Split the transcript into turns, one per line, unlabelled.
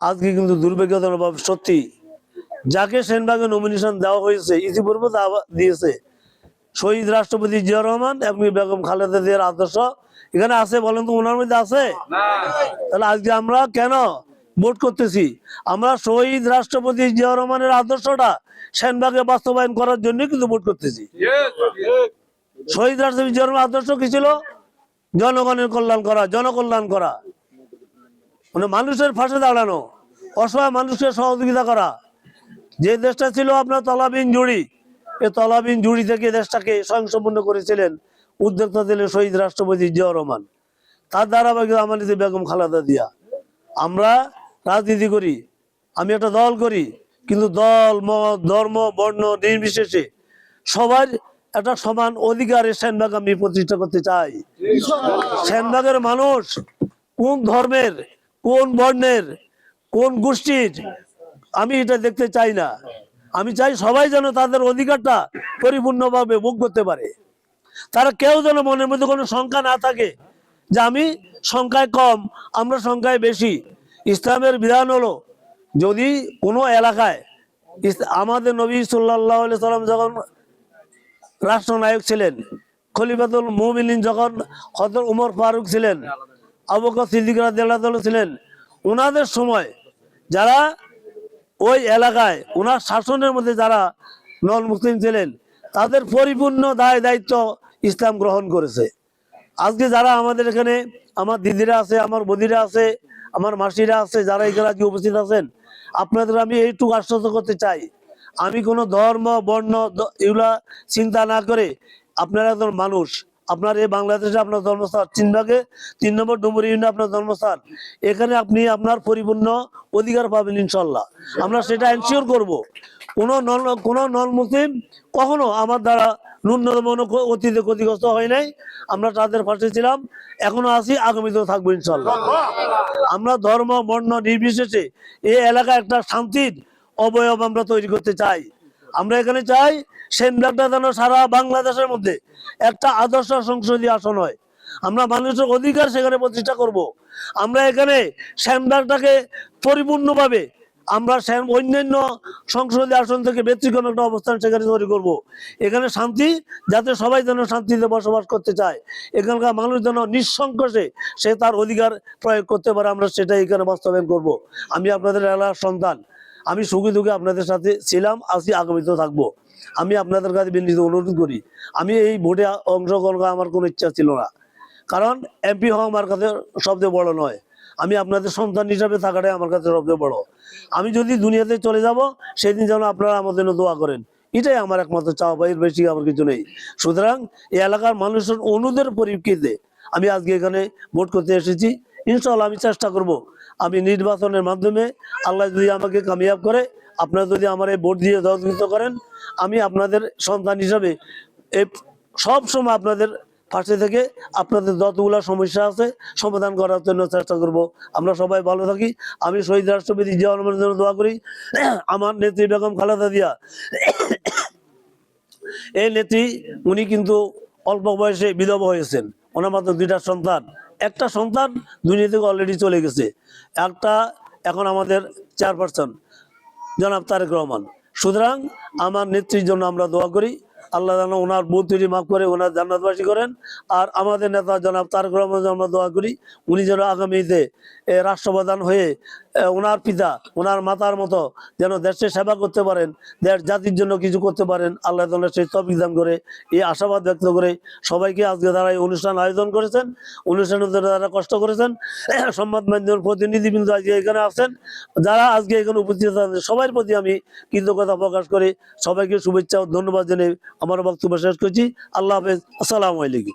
আজকে কিন্তু দুর্ভাগ্যজনক সত্যি যাকে সেনবাগে নমিনেশন দেওয়া হয়েছে ইতিপূর্বে দিয়েছে শহীদ রাষ্ট্রপতি জিয়া রহমান এবং বেগম খালেদা জিয়ার আদর্শ এখানে আছে, বলেন তো ওনার মধ্যে আছে? তাহলে আজকে আমরা কেন ভোট করতেছি? আমরা শহীদ রাষ্ট্রপতি জিয়া রহমানের আদর্শটা সেনবাগে বাস্তবায়ন করার জন্য কিন্তু ভোট করতেছি। শহীদ রাষ্ট্রপতি জিয়া রহমানের আদর্শ কি ছিল? জনগণের কল্যাণ করা, জনকল্যাণ করা, মানে মানুষের পাশে দাঁড়ানো, অসহায় মানুষকে সহযোগিতা করা। যে দেশটা ছিল আপনার তলাবিহীন জুড়ি, এই তলাবিহীন জুড়ি থেকে দেশটাকে স্বয়ংসম্পূর্ণ করেছিলেন, উদ্যোক্তা ছিলেন শহীদ রাষ্ট্রপতি জিয়া রহমান। তার ধারাবাহিকতা আমার নিজে বেগম খালেদা জিয়া। আমরা রাজনীতি করি, আমি একটা দল করি, কিন্তু দল মত ধর্ম বর্ণ নির্বিশেষে সবার একটা সমান অধিকারের সেনবাগ আমি প্রতিষ্ঠা করতে চাই। সেনবাগের মানুষ কোন ধর্মের, কোন বর্ণের, কোন গোষ্ঠীর আমি এটা দেখতে চাই না। আমি চাই সবাই যেন তাদের অধিকারটা পরিপূর্ণভাবে ভোগ করতে পারে। তারা কেউ যেন মনের মধ্যে কোনো সংখ্যা না থাকে যে আমি সংখ্যায় কম, আমরা সংখ্যায় বেশি। ইসলামের বিধান হলো যদি কোনো এলাকায় আমাদের নবী সাল্লাল্লাহু আলাইহি সাল্লাম যখন রাষ্ট্রনায়ক ছিলেন, খলিফাতুল মুমিনিন যখন হযরত ওমর ফারুক ছিলেন, আবু বকর সিদ্দিক রাদিয়াল্লাহু তাআলা ছিলেন, ওনাদের সময় যারা ওই এলাকায় ওনার শাসনের মধ্যে যারা নন মুসলিম ছিলেন তাদের পরিপূর্ণ দায় দায়িত্ব ইসলাম গ্রহণ করেছে। আজকে যারা আমাদের এখানে আমার দিদিরা আছে, আমার বদিরা আছে, আমার মাসিরা আছে, যারা এখানে আজকে উপস্থিত আছেন, আপনাদের আমি এইটুকু আশ্বস্ত করতে চাই, আমি কোনো ধর্ম বর্ণ এগুলা চিন্তা না করে আপনারা একজন মানুষ, আপনার এই বাংলাদেশে আপনার জন্মস্থান 3 নম্বর ডুমুরি ইউনিয়নে আপনার জন্মস্থান, এখানে আপনি আপনার পরিপূর্ণ অধিকার পাবেন ইনশাল্লাহ। আমরা সেটা এনশিওর করব। কোনো নন মুসলিম কখনো আমার দ্বারা ন্যূনতম অতীতে ক্ষতিগ্রস্ত হয় নাই। আমরা তাদের পাশে ছিলাম, এখনো আছি, আগামীতেও থাকবো ইনশাল্লাহ। আমরা ধর্ম বর্ণ নির্বিশেষে এই এলাকায় একটা শান্তির অবয়ব আমরা তৈরি করতে চাই। আমরা এখানে চাই সেনবাগটা যেন সারা বাংলাদেশের মধ্যে একটা আদর্শ সংসদীয় আসন হয়। আমরা মানুষের অধিকার সেখানে প্রতিষ্ঠা করব। আমরা এখানে সেনবাগটাকে পরিপূর্ণভাবে আমরা অন্যান্য সংসদীয় আসন থেকে ব্যতিক্রম একটা অবস্থান সেখানে তৈরি করব। এখানে শান্তি, যাতে সবাই যেন শান্তিতে বসবাস করতে চায়, এখানকার মানুষ যেন নিঃসংকোচে সে তার অধিকার প্রয়োগ করতে পারে, আমরা সেটাই এখানে বাস্তবায়ন করব। আমি আপনাদের এলাকার সন্তান, আমি সুখী দুঃখে আপনাদের সাথে ছিলাম, আজকে আগামীতেও থাকবো। আমি আপনাদের কাছে বিনীত অনুরোধ করি, আমি এই ভোটে অংশগ্রহণ করার আমার কোনো ইচ্ছা ছিল না, কারণ এমপি হওয়া আমার কাছে সবচেয়ে বড় নয়। আমি আপনাদের সন্তান হিসাবে থাকাটাই আমার কাছে সবচেয়ে বড়। আমি যদি দুনিয়াতে চলে যাব সেদিন যেন আপনারা আমার জন্য দোয়া করেন, এটাই আমার একমাত্র চাওয়া, ভাই, বেশি আমার কিছু নেই। সুতরাং এই এলাকার মানুষের অনুরোধের পরিপ্রেক্ষিতে আমি আজকে এখানে ভোট করতে এসেছি। ইনশাআল্লাহ আমি চেষ্টা করব, আমি নির্বাচনের মাধ্যমে আল্লাহ যদি আমাকে কামিয়াব করে, আপনারা যদি আমার এই ভোট দিয়ে সহযোগিতা করেন, আমি আপনাদের সন্তান হিসাবে সব সময় আপনাদের পাশে থেকে আপনাদের যতগুলা সমস্যা আছে সমাধান করার জন্য চেষ্টা করব। আমরা সবাই ভালো থাকি। আমি শহীদ রাষ্ট্রপতি জিয়া রহমানের জন্য দোয়া করি। আমার নেত্রী বেগম খালেদা জিয়া, এই নেত্রী, উনি কিন্তু অল্প বয়সে বিধবা হয়েছেন। ওনার মাত্র 2টা সন্তান, একটা সন্তান দুনিয়া থেকে অলরেডি চলে গেছে, একটা এখন আমাদের চেয়ারপারসন জনাব তারেক রহমান। সুতরাং আমার নেত্রীর জন্য আমরা দোয়া করি, আল্লাহ যেন ওনার ভুল ত্রুটি মাফ করে ওনার জান্নাতবাসী করেন। আর আমাদের নেতা জনাব তারেক রহমান আমরা দোয়া করি উনি যেন আগামীতে রাষ্ট্রপ্রধান হয়ে ওনার পিতা, ওনার মাতার মতো যেন দেশের সেবা করতে পারেন, দেশ জাতির জন্য কিছু করতে পারেন, আল্লাহ তাআলা সেই তৌফিক দান করে এই আশাবাদ ব্যক্ত করে সবাইকে আজকে যারা এই অনুষ্ঠান আয়োজন করেছেন, অনুষ্ঠানের জন্য যারা কষ্ট করেছেন, সংবাদ মাধ্যমের প্রতিনিধিবৃন্দ আজকে এখানে আছেন, যারা আজকে এখানে উপস্থিত আছেন, সবার প্রতি আমি কৃতজ্ঞতা প্রকাশ করে সবাইকে শুভেচ্ছা ও ধন্যবাদ জানিয়ে আমার বক্তব্য শেষ করছি। আল্লাহ হাফেজ, আসসালামু আলাইকুম।